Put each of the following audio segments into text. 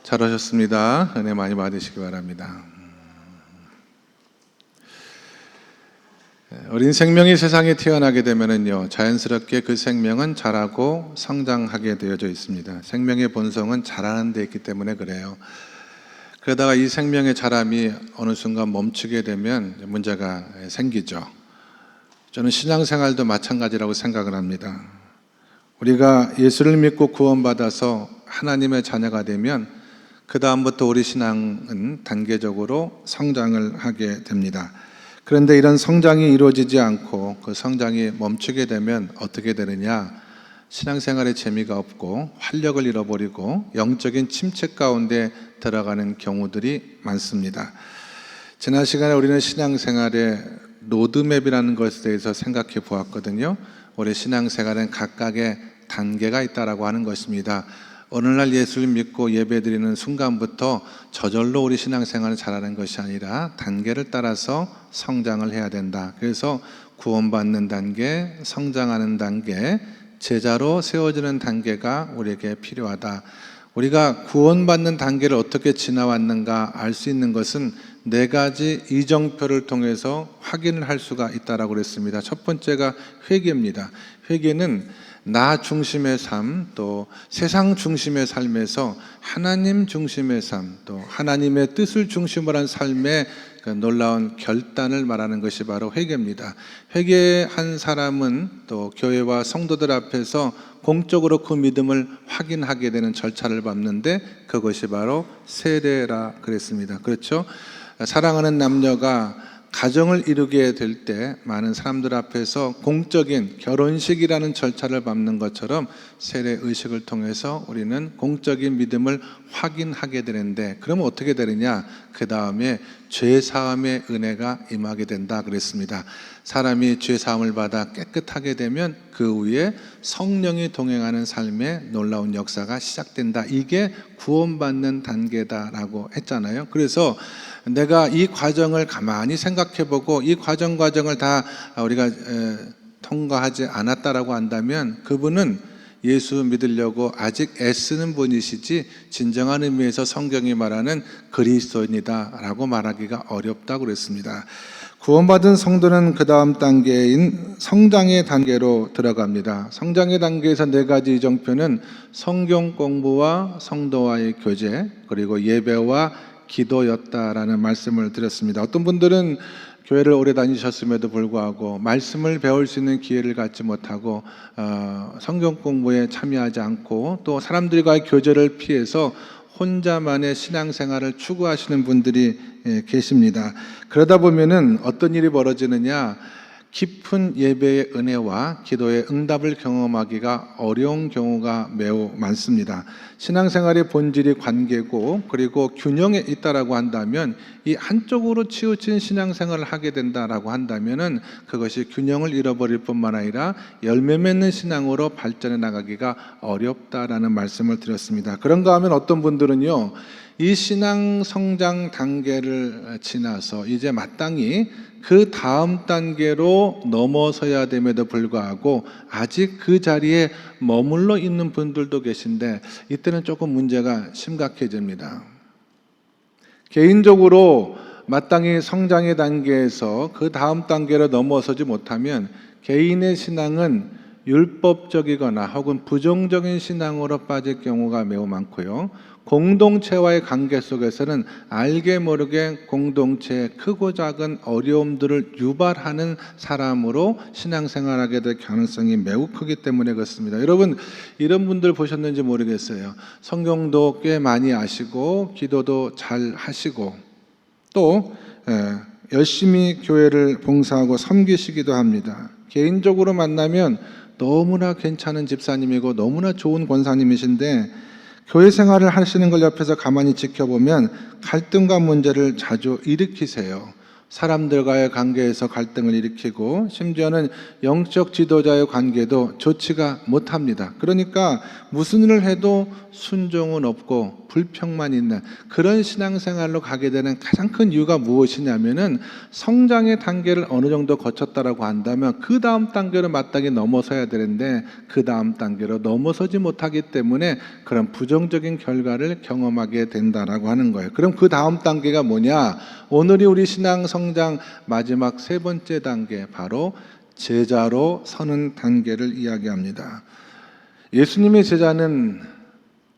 잘 오셨습니다. 은혜 많이 받으시기 바랍니다. 어린 생명이 세상에 태어나게 되면은요, 자연스럽게 그 생명은 자라고 성장하게 되어져 있습니다. 생명의 본성은 자라는 데 있기 때문에 그래요. 그러다가 이 생명의 자람이 어느 순간 멈추게 되면 문제가 생기죠. 저는 신앙생활도 마찬가지라고 생각을 합니다. 우리가 예수를 믿고 구원받아서 하나님의 자녀가 되면 그 다음부터 우리 신앙은 단계적으로 성장을 하게 됩니다. 그런데 이런 성장이 이루어지지 않고 그 성장이 멈추게 되면 어떻게 되느냐? 신앙생활에 재미가 없고 활력을 잃어버리고 영적인 침체 가운데 들어가는 경우들이 많습니다. 지난 시간에 우리는 신앙생활의 로드맵이라는 것에 대해서 생각해 보았거든요. 우리 신앙생활은 각각의 단계가 있다라고 하는 것입니다. 어느 날 예수를 믿고 예배드리는 순간부터 저절로 우리 신앙생활을 잘하는 것이 아니라 단계를 따라서 성장을 해야 된다. 그래서 구원받는 단계, 성장하는 단계, 제자로 세워지는 단계가 우리에게 필요하다. 우리가 구원받는 단계를 어떻게 지나왔는가 알 수 있는 것은 네 가지 이정표를 통해서 확인을 할 수가 있다라고 그랬습니다. 첫 번째가 회개입니다. 회개는 나 중심의 삶, 또 세상 중심의 삶에서 하나님 중심의 삶, 또 하나님의 뜻을 중심으로 한 삶의 그 놀라운 결단을 말하는 것이 바로 회개입니다. 회개한 사람은 또 교회와 성도들 앞에서 공적으로 그 믿음을 확인하게 되는 절차를 밟는데 그것이 바로 세례라 그랬습니다. 그렇죠? 사랑하는 남녀가 가정을 이루게 될 때 많은 사람들 앞에서 공적인 결혼식이라는 절차를 밟는 것처럼 세례 의식을 통해서 우리는 공적인 믿음을 확인하게 되는데, 그러면 어떻게 되느냐? 그 다음에 죄사함의 은혜가 임하게 된다 그랬습니다. 사람이 죄사함을 받아 깨끗하게 되면 그 후에 성령이 동행하는 삶의 놀라운 역사가 시작된다. 이게 구원받는 단계다라고 했잖아요. 그래서 내가 이 과정을 가만히 생각해보고 이 과정을 다 우리가 통과하지 않았다라고 한다면 그분은 예수 믿으려고 아직 애쓰는 분이시지 진정한 의미에서 성경이 말하는 그리스도인이다라고 말하기가 어렵다고 그랬습니다. 구원받은 성도는 그 다음 단계인 성장의 단계로 들어갑니다. 성장의 단계에서 네 가지 이정표는 성경 공부와 성도와의 교제, 그리고 예배와 기도였다라는 말씀을 드렸습니다. 어떤 분들은 교회를 오래 다니셨음에도 불구하고 말씀을 배울 수 있는 기회를 갖지 못하고 성경 공부에 참여하지 않고 또 사람들과의 교제를 피해서 혼자만의 신앙생활을 추구하시는 분들이 계십니다. 그러다 보면은 어떤 일이 벌어지느냐? 깊은 예배의 은혜와 기도의 응답을 경험하기가 어려운 경우가 매우 많습니다. 신앙생활의 본질이 관계고 그리고 균형에 있다라고 한다면 이 한쪽으로 치우친 신앙생활을 하게 된다라고 한다면은 그것이 균형을 잃어버릴 뿐만 아니라 열매 맺는 신앙으로 발전해 나가기가 어렵다라는 말씀을 드렸습니다. 그런가 하면 어떤 분들은요, 이 신앙 성장 단계를 지나서 이제 마땅히 그 다음 단계로 넘어서야 됨에도 불구하고 아직 그 자리에 머물러 있는 분들도 계신데 이때는 조금 문제가 심각해집니다. 개인적으로 마땅히 성장의 단계에서 그 다음 단계로 넘어서지 못하면 개인의 신앙은 율법적이거나 혹은 부정적인 신앙으로 빠질 경우가 매우 많고요. 공동체와의 관계 속에서는 알게 모르게 공동체의 크고 작은 어려움들을 유발하는 사람으로 신앙생활하게 될 가능성이 매우 크기 때문에 그렇습니다. 여러분, 이런 분들 보셨는지 모르겠어요. 성경도 꽤 많이 아시고 기도도 잘 하시고 또 열심히 교회를 봉사하고 섬기시기도 합니다. 개인적으로 만나면 너무나 괜찮은 집사님이고 너무나 좋은 권사님이신데 교회 생활을 하시는 걸 옆에서 가만히 지켜보면 갈등과 문제를 자주 일으키세요. 사람들과의 관계에서 갈등을 일으키고 심지어는 영적 지도자의 관계도 좋지가 못합니다. 그러니까 무슨 일을 해도 순종은 없고 불평만 있는 그런 신앙생활로 가게 되는 가장 큰 이유가 무엇이냐면은 성장의 단계를 어느 정도 거쳤다라고 한다면 그 다음 단계로 마땅히 넘어서야 되는데 그 다음 단계로 넘어서지 못하기 때문에 그런 부정적인 결과를 경험하게 된다라고 하는 거예요. 그럼 그 다음 단계가 뭐냐? 오늘이 우리 신앙 성장 마지막 세 번째 단계, 바로 제자로 서는 단계를 이야기합니다. 예수님의 제자는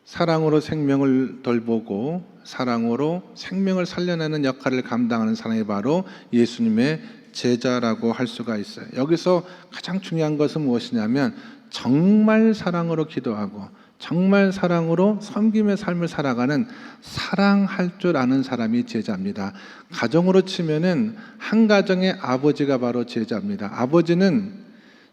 사랑으로 생명을 돌보고 사랑으로 생명을 살려내는 역할을 감당하는 사람이 바로 예수님의 제자라고 할 수가 있어요. 여기서 가장 중요한 것은 무엇이냐면 정말 사랑으로 기도하고 정말 사랑으로 섬김의 삶을 살아가는 사랑할 줄 아는 사람이 제자입니다. 가정으로 치면은 한 가정의 아버지가 바로 제자입니다. 아버지는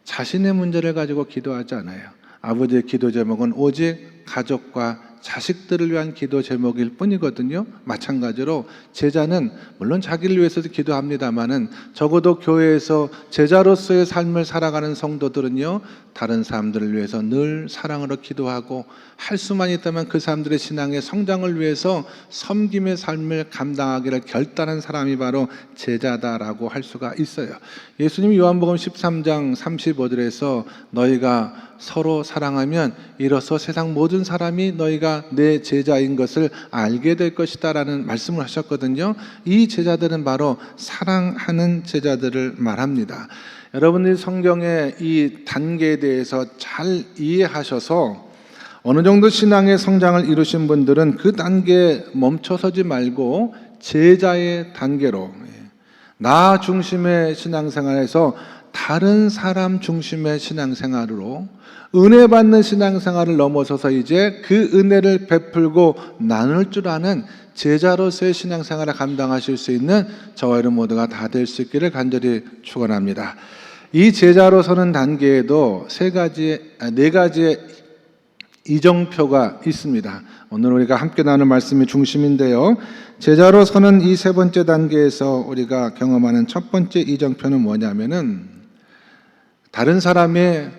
자신의 문제를 가지고 기도하지 않아요. 아버지의 기도 제목은 오직 가족과 자식들을 위한 기도 제목일 뿐이거든요. 마찬가지로 제자는 물론 자기를 위해서도 기도합니다마는 적어도 교회에서 제자로서의 삶을 살아가는 성도들은요, 다른 사람들을 위해서 늘 사랑으로 기도하고 할 수만 있다면 그 사람들의 신앙의 성장을 위해서 섬김의 삶을 감당하기를 결단한 사람이 바로 제자다라고 할 수가 있어요. 예수님이 요한복음 13장 35절에서 너희가 서로 사랑하면 이로써 세상 모든 사람이 너희가 내 제자인 것을 알게 될 것이다 라는 말씀을 하셨거든요. 이 제자들은 바로 사랑하는 제자들을 말합니다. 여러분들이 성경의 이 단계에 대해서 잘 이해하셔서 어느 정도 신앙의 성장을 이루신 분들은 그 단계에 멈춰서지 말고 제자의 단계로, 나 중심의 신앙생활에서 다른 사람 중심의 신앙생활으로 은혜 받는 신앙생활을 넘어서서 이제 그 은혜를 베풀고 나눌 줄 아는 제자로서의 신앙생활을 감당하실 수 있는 저와 여러분 모두가 다 될 수 있기를 간절히 축원합니다. 이 제자로 서는 단계에도 네 가지의 이정표가 있습니다. 오늘 우리가 함께 나눌 말씀이 중심인데요. 제자로 서는 이 세 번째 단계에서 우리가 경험하는 첫 번째 이정표는 뭐냐면은 다른 사람의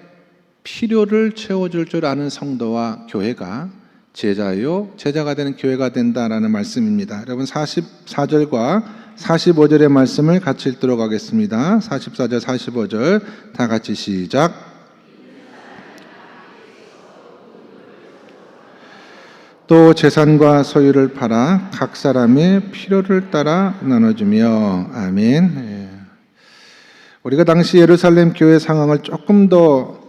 필요를 채워줄 줄 아는 성도와 교회가 제자가 되는 교회가 된다라는 말씀입니다. 여러분 44절과 45절의 말씀을 같이 읽도록 하겠습니다. 44절 45절 다 같이 시작. 또 재산과 소유를 팔아 각 사람의 필요를 따라 나눠주며. 아멘. 우리가 당시 예루살렘 교회 상황을 조금 더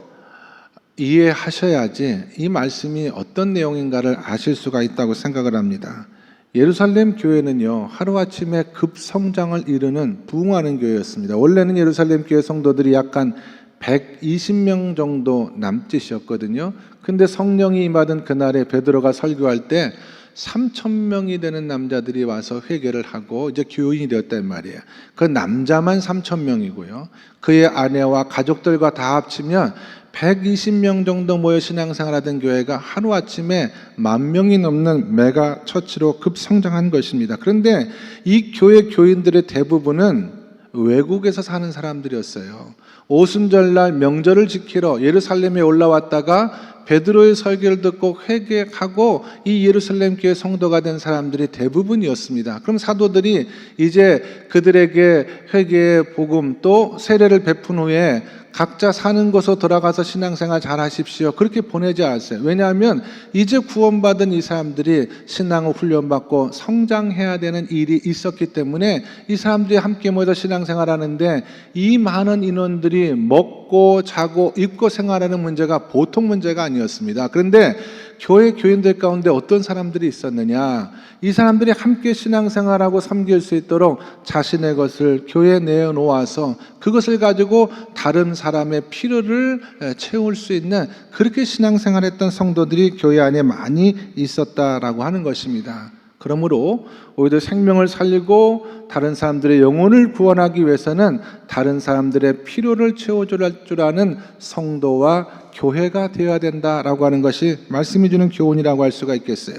이해하셔야지 이 말씀이 어떤 내용인가를 아실 수가 있다고 생각을 합니다. 예루살렘 교회는요, 하루아침에 급성장을 이루는 부흥하는 교회였습니다. 원래는 예루살렘 교회 성도들이 약간 120명 정도 남짓이었거든요. 근데 성령이 임하던 그날에 베드로가 설교할 때 3,000명이 되는 남자들이 와서 회개를 하고 이제 교인이 되었단 말이에요. 그 남자만 3,000명이고요. 그의 아내와 가족들과 다 합치면 120명 정도 모여 신앙생활하던 교회가 하루아침에 10,000명이 넘는 메가 처치로 급성장한 것입니다. 그런데 이 교회 교인들의 대부분은 외국에서 사는 사람들이었어요. 오순절날 명절을 지키러 예루살렘에 올라왔다가 베드로의 설교를 듣고 회개하고 이 예루살렘 교회 성도가 된 사람들이 대부분이었습니다. 그럼 사도들이 이제 그들에게 회개의 복음 또 세례를 베푼 후에 각자 사는 곳으로 돌아가서 신앙생활 잘 하십시오, 그렇게 보내지 않았어요. 왜냐하면 이제 구원받은 이 사람들이 신앙을 훈련받고 성장해야 되는 일이 있었기 때문에 이 사람들이 함께 모여서 신앙생활 하는데 이 많은 인원들이 먹고 자고 입고 생활하는 문제가 보통 문제가 아니었습니다. 그런데 교회 교인들 가운데 어떤 사람들이 있었느냐? 이 사람들이 함께 신앙생활하고 섬길 수 있도록 자신의 것을 교회에 내어놓아서 그것을 가지고 다른 사람의 필요를 채울 수 있는 그렇게 신앙생활했던 성도들이 교회 안에 많이 있었다라고 하는 것입니다. 그러므로 오히려 생명을 살리고 다른 사람들의 영혼을 구원하기 위해서는 다른 사람들의 필요를 채워줄 줄 아는 성도와 교회가 되어야 된다라고 하는 것이 말씀이 주는 교훈이라고 할 수가 있겠어요.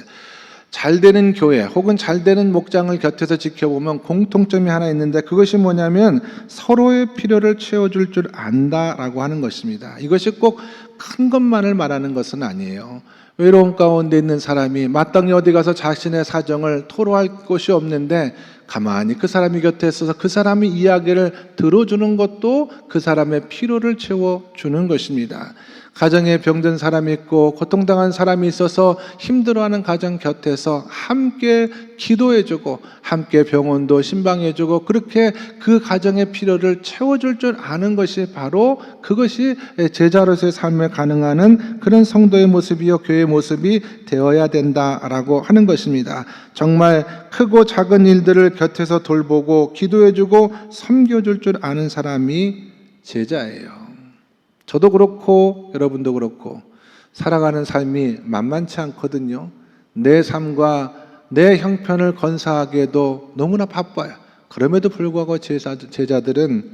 잘 되는 교회 혹은 잘 되는 목장을 곁에서 지켜보면 공통점이 하나 있는데 그것이 뭐냐면 서로의 필요를 채워줄 줄 안다라고 하는 것입니다. 이것이 꼭 큰 것만을 말하는 것은 아니에요. 외로움 가운데 있는 사람이 마땅히 어디 가서 자신의 사정을 토로할 곳이 없는데 가만히 그 사람이 곁에 있어서 그 사람의 이야기를 들어주는 것도 그 사람의 필요를 채워주는 것입니다. 가정에 병든 사람이 있고 고통당한 사람이 있어서 힘들어하는 가정 곁에서 함께 기도해주고 함께 병원도 신방해주고 그렇게 그 가정의 필요를 채워줄 줄 아는 것이 바로 그것이 제자로서의 삶에 가능한 그런 성도의 모습이요 교회의 모습이 되어야 된다라고 하는 것입니다. 정말 크고 작은 일들을 곁에서 돌보고 기도해주고 섬겨줄 줄 아는 사람이 제자예요. 저도 그렇고 여러분도 그렇고 살아가는 삶이 만만치 않거든요. 내 삶과 내 형편을 건사하기에도 너무나 바빠요. 그럼에도 불구하고 제자들은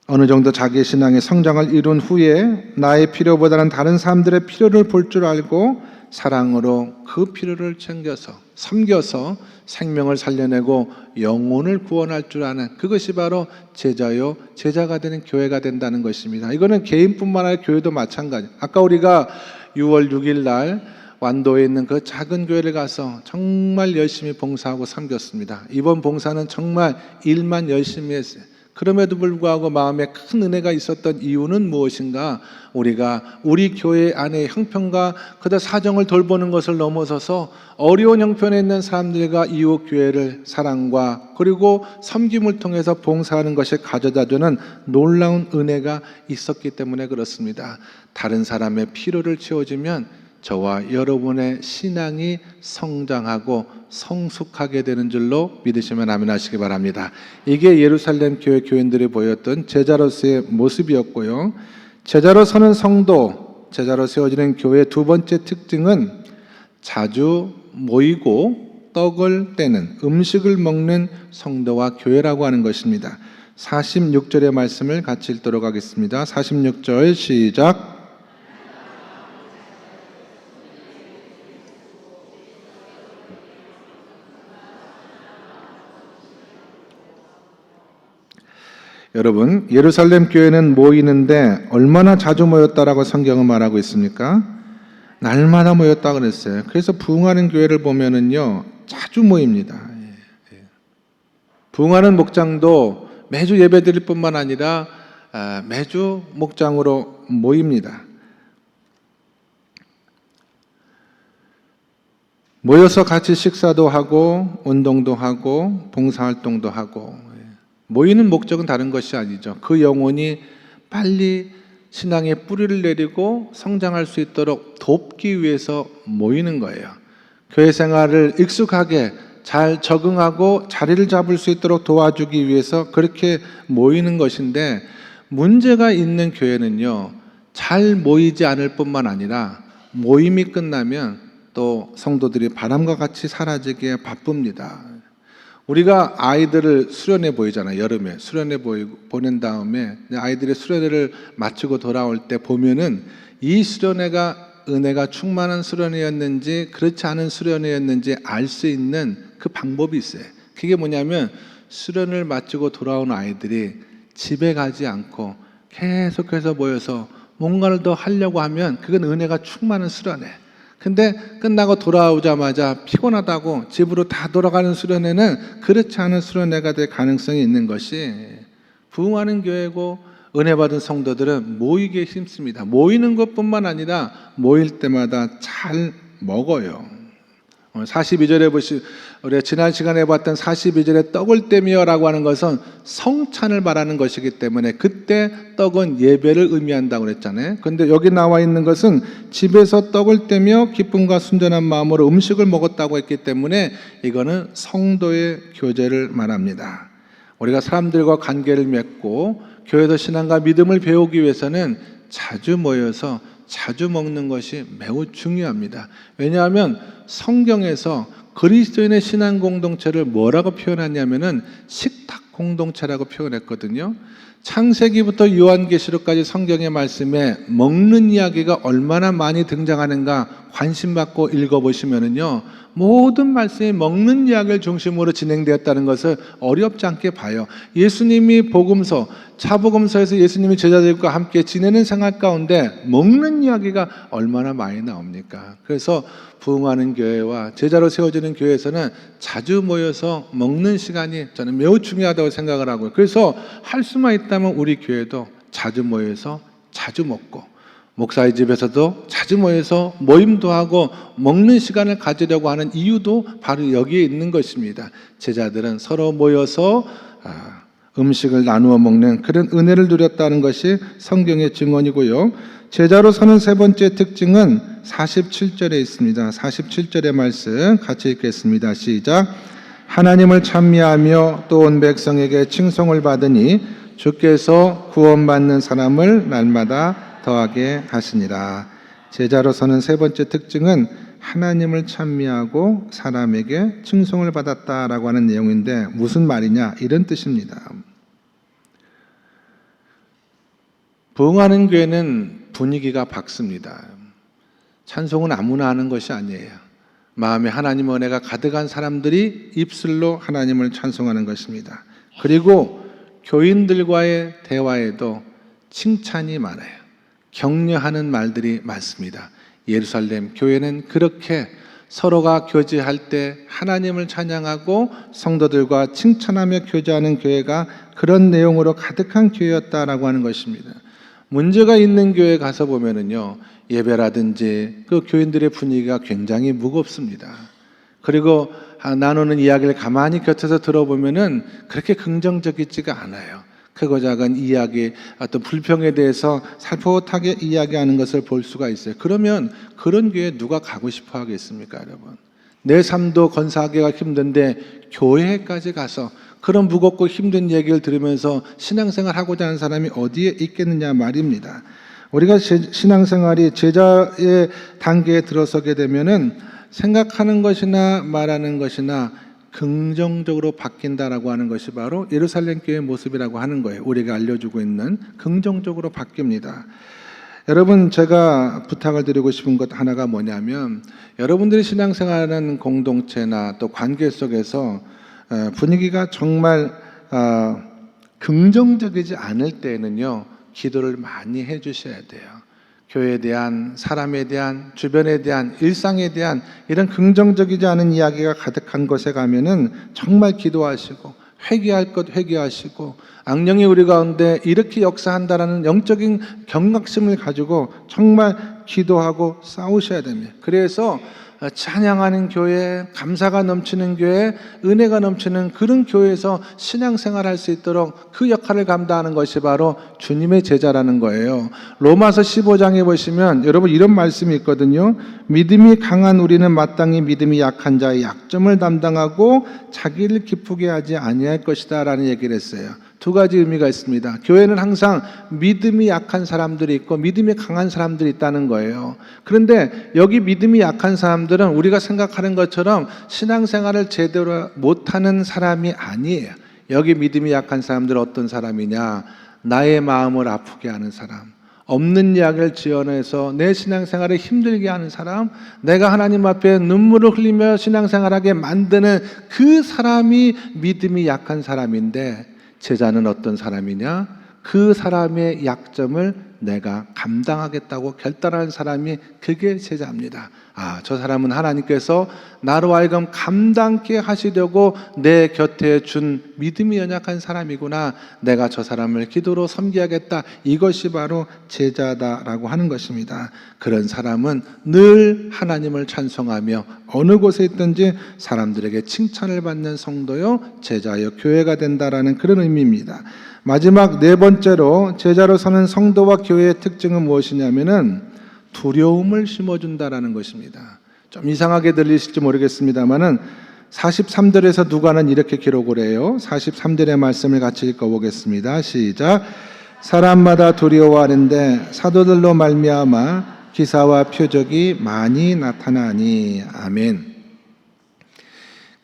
어느 정도 자기 신앙의 성장을 이룬 후에 나의 필요보다는 다른 사람들의 필요를 볼 줄 알고 사랑으로 그 필요를 챙겨서 섬겨서 생명을 살려내고 영혼을 구원할 줄 아는 그것이 바로 제자요 제자가 되는 교회가 된다는 것입니다. 이거는 개인뿐만 아니라 교회도 마찬가지. 아까 우리가 6월 6일 날 완도에 있는 그 작은 교회를 가서 정말 열심히 봉사하고 섬겼습니다. 이번 봉사는 정말 일만 열심히 했어요. 그럼에도 불구하고 마음에 큰 은혜가 있었던 이유는 무엇인가? 우리가 우리 교회 안의 형편과 그다 사정을 돌보는 것을 넘어서서 어려운 형편에 있는 사람들과 이웃 교회를 사랑과 그리고 섬김을 통해서 봉사하는 것이 가져다주는 놀라운 은혜가 있었기 때문에 그렇습니다. 다른 사람의 필요를 채워주면 저와 여러분의 신앙이 성장하고 성숙하게 되는 줄로 믿으시면 아멘 하시기 바랍니다. 이게 예루살렘 교회 교인들이 보였던 제자로서의 모습이었고요. 제자로 서는 성도, 제자로 세워지는 교회의 두 번째 특징은 자주 모이고 떡을 떼는 음식을 먹는 성도와 교회라고 하는 것입니다. 46절의 말씀을 같이 읽도록 하겠습니다. 46절 시작. 여러분, 예루살렘 교회는 모이는데 얼마나 자주 모였다라고 성경은 말하고 있습니까? 날마다 모였다 그랬어요. 그래서 부흥하는 교회를 보면은요, 자주 모입니다. 부흥하는 목장도 매주 예배드릴 뿐만 아니라 매주 목장으로 모입니다. 모여서 같이 식사도 하고 운동도 하고 봉사활동도 하고 모이는 목적은 다른 것이 아니죠. 그 영혼이 빨리 신앙의 뿌리를 내리고 성장할 수 있도록 돕기 위해서 모이는 거예요. 교회 생활을 익숙하게 잘 적응하고 자리를 잡을 수 있도록 도와주기 위해서 그렇게 모이는 것인데 문제가 있는 교회는요, 잘 모이지 않을 뿐만 아니라 모임이 끝나면 또 성도들이 바람과 같이 사라지기에 바쁩니다. 우리가 아이들을 수련회 보이잖아요. 여름에 수련회 보낸 다음에 아이들의 수련회를 마치고 돌아올 때 보면은 이 수련회가 은혜가 충만한 수련회였는지 그렇지 않은 수련회였는지 알 수 있는 그 방법이 있어요. 그게 뭐냐면 수련을 마치고 돌아온 아이들이 집에 가지 않고 계속해서 모여서 뭔가를 더 하려고 하면 그건 은혜가 충만한 수련회. 근데 끝나고 돌아오자마자 피곤하다고 집으로 다 돌아가는 수련회는 그렇지 않은 수련회가 될 가능성이 있는 것이 부흥하는 교회고 은혜 받은 성도들은 모이기에 힘씁니다. 모이는 것뿐만 아니라 모일 때마다 잘 먹어요. 42절에 우리가 지난 시간에 봤던 42절에 떡을 떼며라고 하는 것은 성찬을 말하는 것이기 때문에 그때 떡은 예배를 의미한다고 그랬잖아요. 그런데 여기 나와 있는 것은 집에서 떡을 떼며 기쁨과 순전한 마음으로 음식을 먹었다고 했기 때문에 이거는 성도의 교제를 말합니다. 우리가 사람들과 관계를 맺고 교회에서 신앙과 믿음을 배우기 위해서는 자주 모여서 자주 먹는 것이 매우 중요합니다. 왜냐하면 성경에서 그리스도인의 신앙 공동체를 뭐라고 표현하냐면은 식탁 공동체라고 표현했거든요. 창세기부터 요한계시록까지 성경의 말씀에 먹는 이야기가 얼마나 많이 등장하는가 관심 갖고 읽어보시면은요, 모든 말씀이 먹는 이야기를 중심으로 진행되었다는 것을 어렵지 않게 봐요. 예수님이 복음서, 차복음서에서 예수님이 제자들과 함께 지내는 생활 가운데 먹는 이야기가 얼마나 많이 나옵니까? 그래서 부흥하는 교회와 제자로 세워지는 교회에서는 자주 모여서 먹는 시간이 저는 매우 중요하다고 생각을 하고요. 그래서 할 수만 있다면 우리 교회도 자주 모여서 자주 먹고, 목사의 집에서도 자주 모여서 모임도 하고 먹는 시간을 가지려고 하는 이유도 바로 여기에 있는 것입니다. 제자들은 서로 모여서 음식을 나누어 먹는 그런 은혜를 누렸다는 것이 성경의 증언이고요. 제자로 서는 세 번째 특징은 47절에 있습니다. 47절의 말씀 같이 읽겠습니다. 시작. 하나님을 찬미하며 또 온 백성에게 칭송을 받으니 주께서 구원받는 사람을 날마다 더하게 하시니라. 제자로 서는 세 번째 특징은 하나님을 찬미하고 사람에게 칭송을 받았다라고 하는 내용인데 무슨 말이냐? 이런 뜻입니다. 부흥하는 교회는 분위기가 밝습니다. 찬송은 아무나 하는 것이 아니에요. 마음에 하나님 은혜가 가득한 사람들이 입술로 하나님을 찬송하는 것입니다. 그리고 교인들과의 대화에도 칭찬이 많아요. 격려하는 말들이 많습니다. 예루살렘 교회는 그렇게 서로가 교제할 때 하나님을 찬양하고 성도들과 칭찬하며 교제하는 교회가 그런 내용으로 가득한 교회였다라고 하는 것입니다. 문제가 있는 교회에 가서 보면은요, 예배라든지 그 교인들의 분위기가 굉장히 무겁습니다. 그리고 나누는 이야기를 가만히 곁에서 들어보면은 그렇게 긍정적이지가 않아요. 크고 작은 이야기, 어떤 불평에 대해서 살포하게 이야기하는 것을 볼 수가 있어요. 그러면 그런 교회에 누가 가고 싶어 하겠습니까, 여러분? 내 삶도 건사하기가 힘든데 교회까지 가서 그런 무겁고 힘든 얘기를 들으면서 신앙생활 하고자 하는 사람이 어디에 있겠느냐 말입니다. 우리가 신앙생활이 제자의 단계에 들어서게 되면은 생각하는 것이나 말하는 것이나 긍정적으로 바뀐다라고 하는 것이 바로 예루살렘 교회의 모습이라고 하는 거예요. 우리가 알려주고 있는 긍정적으로 바뀝니다. 여러분, 제가 부탁을 드리고 싶은 것 하나가 뭐냐면, 여러분들이 신앙생활하는 공동체나 또 관계 속에서 분위기가 정말 긍정적이지 않을 때에는요, 기도를 많이 해주셔야 돼요. 교회에 대한, 사람에 대한, 주변에 대한, 일상에 대한 이런 긍정적이지 않은 이야기가 가득한 곳에 가면은 정말 기도하시고 회개할 것 회개하시고 악령이 우리 가운데 이렇게 역사한다라는 영적인 경각심을 가지고 정말 기도하고 싸우셔야 됩니다. 그래서 찬양하는 교회, 감사가 넘치는 교회, 은혜가 넘치는 그런 교회에서 신앙생활할 수 있도록 그 역할을 감당하는 것이 바로 주님의 제자라는 거예요. 로마서 15장에 보시면 여러분 이런 말씀이 있거든요. 믿음이 강한 우리는 마땅히 믿음이 약한 자의 약점을 담당하고 자기를 기쁘게 하지 아니할 것이다 라는 얘기를 했어요. 두 가지 의미가 있습니다. 교회는 항상 믿음이 약한 사람들이 있고 믿음이 강한 사람들이 있다는 거예요. 그런데 여기 믿음이 약한 사람들은 우리가 생각하는 것처럼 신앙생활을 제대로 못하는 사람이 아니에요. 여기 믿음이 약한 사람들은 어떤 사람이냐? 나의 마음을 아프게 하는 사람, 없는 이야기를 지어내서 내 신앙생활을 힘들게 하는 사람, 내가 하나님 앞에 눈물을 흘리며 신앙생활하게 만드는 그 사람이 믿음이 약한 사람인데, 제자는 어떤 사람이냐? 그 사람의 약점을 내가 감당하겠다고 결단하는 사람이 그게 제자입니다. 저 사람은 하나님께서 나로 하여금 감당케 하시려고 내 곁에 준 믿음이 연약한 사람이구나. 내가 저 사람을 기도로 섬겨야겠다. 이것이 바로 제자다라고 하는 것입니다. 그런 사람은 늘 하나님을 찬송하며 어느 곳에 있든지 사람들에게 칭찬을 받는 성도요, 제자요, 교회가 된다라는 그런 의미입니다. 마지막 네 번째로 제자로 서는 성도와 교회의 특징은 무엇이냐면은 두려움을 심어준다라는 것입니다. 좀 이상하게 들리실지 모르겠습니다만은 43절에서 누가는 이렇게 기록을 해요. 43절의 말씀을 같이 읽어보겠습니다. 시작. 사람마다 두려워하는데 사도들로 말미암아 기사와 표적이 많이 나타나니. 아멘.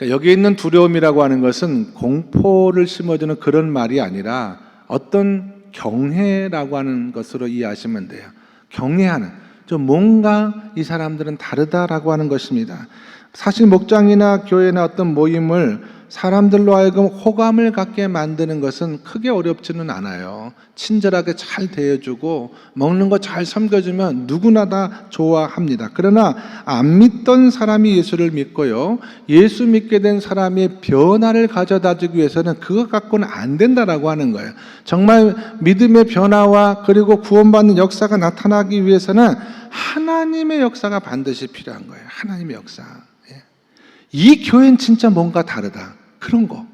여기 있는 두려움이라고 하는 것은 공포를 심어주는 그런 말이 아니라 어떤 경외라고 하는 것으로 이해하시면 돼요. 경외하는. 좀 뭔가 이 사람들은 다르다라고 하는 것입니다. 사실 목장이나 교회나 어떤 모임을 사람들로 하여금 호감을 갖게 만드는 것은 크게 어렵지는 않아요. 친절하게 잘 대해주고 먹는 거 잘 섬겨주면 누구나 다 좋아합니다. 그러나 안 믿던 사람이 예수를 믿고요, 예수 믿게 된 사람이 변화를 가져다 주기 위해서는 그것 갖고는 안 된다라고 하는 거예요. 정말 믿음의 변화와 그리고 구원받는 역사가 나타나기 위해서는 하나님의 역사가 반드시 필요한 거예요. 하나님의 역사. 이 교회는 진짜 뭔가 다르다, 그런 거.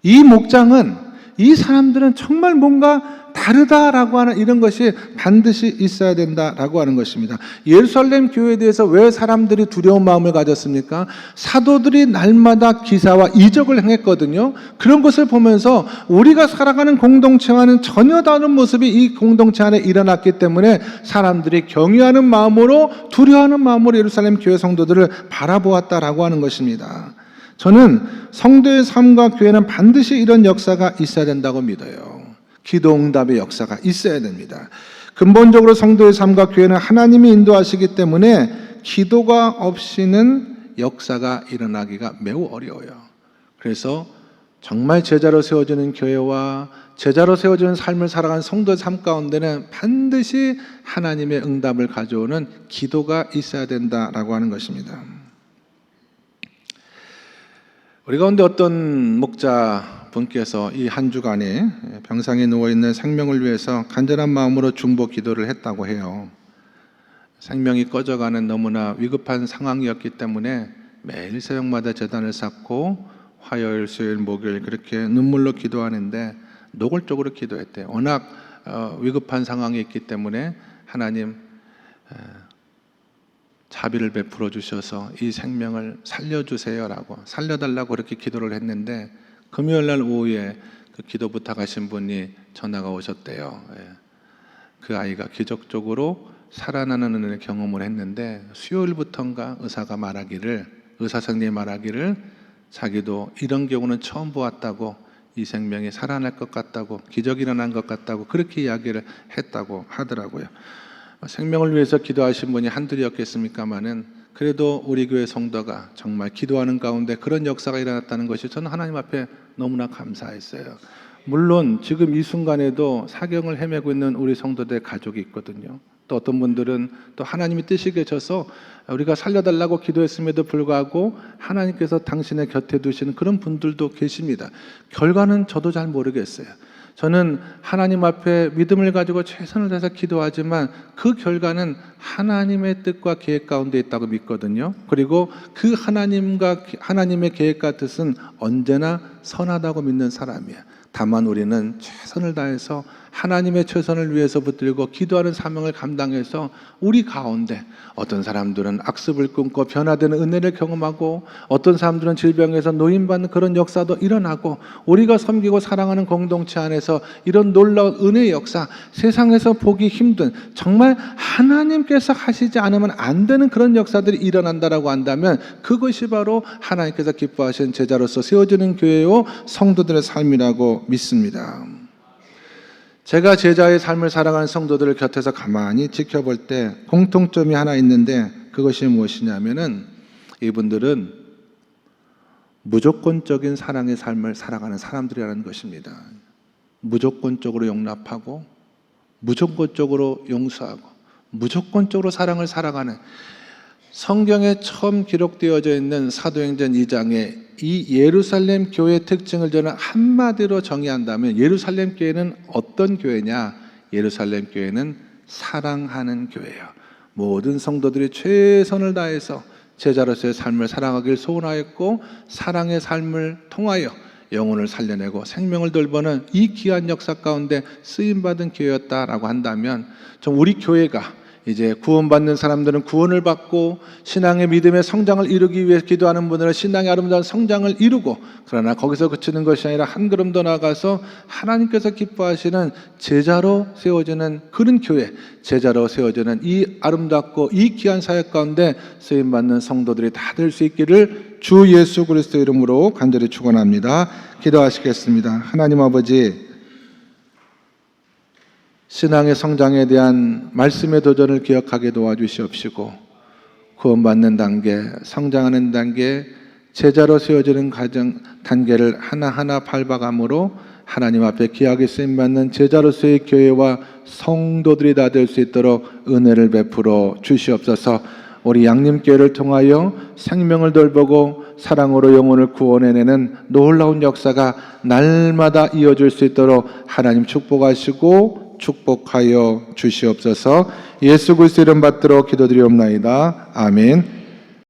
이 목장은, 이 사람들은 정말 뭔가 다르다라고 하는 이런 것이 반드시 있어야 된다라고 하는 것입니다. 예루살렘 교회에 대해서 왜 사람들이 두려운 마음을 가졌습니까? 사도들이 날마다 기사와 이적을 행했거든요. 그런 것을 보면서 우리가 살아가는 공동체와는 전혀 다른 모습이 이 공동체 안에 일어났기 때문에 사람들이 경외하는 마음으로, 두려워하는 마음으로 예루살렘 교회 성도들을 바라보았다라고 하는 것입니다. 저는 성도의 삶과 교회는 반드시 이런 역사가 있어야 된다고 믿어요. 기도 응답의 역사가 있어야 됩니다. 근본적으로 성도의 삶과 교회는 하나님이 인도하시기 때문에 기도가 없이는 역사가 일어나기가 매우 어려워요. 그래서 정말 제자로 세워지는 교회와 제자로 세워지는 삶을 살아가는 성도의 삶 가운데는 반드시 하나님의 응답을 가져오는 기도가 있어야 된다라고 하는 것입니다. 우리 가운데 어떤 목자분께서 이 한 주간에 병상에 누워있는 생명을 위해서 간절한 마음으로 중보 기도를 했다고 해요. 생명이 꺼져가는 너무나 위급한 상황이었기 때문에 매일 새벽마다 제단을 쌓고 화요일, 수요일, 목요일 그렇게 눈물로 기도하는데 노골적으로 기도했대요. 워낙 위급한 상황이 있기 때문에 하나님 자비를 베풀어 주셔서 이 생명을 살려주세요라고, 살려달라고 그렇게 기도를 했는데 금요일날 오후에 그 기도 부탁하신 분이 전화가 오셨대요. 그 아이가 기적적으로 살아나는 은혜를 경험을 했는데 수요일부터인가 의사 선생님이 말하기를 자기도 이런 경우는 처음 보았다고, 이 생명이 살아날 것 같다고, 기적이 일어난 것 같다고 그렇게 이야기를 했다고 하더라고요. 생명을 위해서 기도하신 분이 한둘이었겠습니까마는 그래도 우리 교회 성도가 정말 기도하는 가운데 그런 역사가 일어났다는 것이 저는 하나님 앞에 너무나 감사했어요. 물론 지금 이 순간에도 사경을 헤매고 있는 우리 성도들 가족이 있거든요. 또 어떤 분들은 또 하나님이 뜻이 계셔서 우리가 살려달라고 기도했음에도 불구하고 하나님께서 당신의 곁에 두시는 그런 분들도 계십니다. 결과는 저도 잘 모르겠어요. 저는 하나님 앞에 믿음을 가지고 최선을 다해서 기도하지만 그 결과는 하나님의 뜻과 계획 가운데 있다고 믿거든요. 그리고 그 하나님의 계획과 뜻은 언제나 선하다고 믿는 사람이에요. 다만 우리는 최선을 다해서 하나님의 최선을 위해서 붙들고 기도하는 사명을 감당해서 우리 가운데 어떤 사람들은 악습을 끊고 변화되는 은혜를 경험하고, 어떤 사람들은 질병에서 노인받는 그런 역사도 일어나고, 우리가 섬기고 사랑하는 공동체 안에서 이런 놀라운 은혜의 역사, 세상에서 보기 힘든, 정말 하나님께서 하시지 않으면 안 되는 그런 역사들이 일어난다라고 한다면 그것이 바로 하나님께서 기뻐하시는 제자로서 세워지는 교회요 성도들의 삶이라고 믿습니다. 제가 제자의 삶을 살아가는 성도들을 곁에서 가만히 지켜볼 때 공통점이 하나 있는데 그것이 무엇이냐면은 이분들은 무조건적인 사랑의 삶을 살아가는 사람들이라는 것입니다. 무조건적으로 용납하고, 무조건적으로 용서하고, 무조건적으로 사랑을 살아가는, 성경에 처음 기록되어져 있는 사도행전 2장에 이 예루살렘 교회의 특징을 저는 한마디로 정의한다면 예루살렘 교회는 어떤 교회냐? 예루살렘 교회는 사랑하는 교회예요. 모든 성도들이 최선을 다해서 제자로서의 삶을 살아가길 소원하였고, 사랑의 삶을 통하여 영혼을 살려내고 생명을 돌보는 이 귀한 역사 가운데 쓰임받은 교회였다라고 한다면, 좀 우리 교회가 이제 구원받는 사람들은 구원을 받고 신앙의 믿음의 성장을 이루기 위해 기도하는 분들은 신앙의 아름다운 성장을 이루고, 그러나 거기서 그치는 것이 아니라 한 걸음 더 나아가서 하나님께서 기뻐하시는 제자로 세워지는 그런 교회, 제자로 세워지는 이 아름답고 이 귀한 사역 가운데 쓰임받는 성도들이 다 될 수 있기를 주 예수 그리스도 이름으로 간절히 축원합니다. 기도하시겠습니다. 하나님 아버지, 신앙의 성장에 대한 말씀의 도전을 기억하게 도와주시옵시고, 구원받는 단계, 성장하는 단계, 제자로 세워지는 과정 단계를 하나하나 밟아감으로 하나님 앞에 귀하게 쓰임받는 제자로서의 교회와 성도들이 다 될 수 있도록 은혜를 베풀어 주시옵소서. 우리 양림교회를 통하여 생명을 돌보고 사랑으로 영혼을 구원해내는 놀라운 역사가 날마다 이어질 수 있도록 하나님 축복하시고 축복하여 주시옵소서. 예수 그리스도 이름 받들어 기도드리옵나이다. 아멘.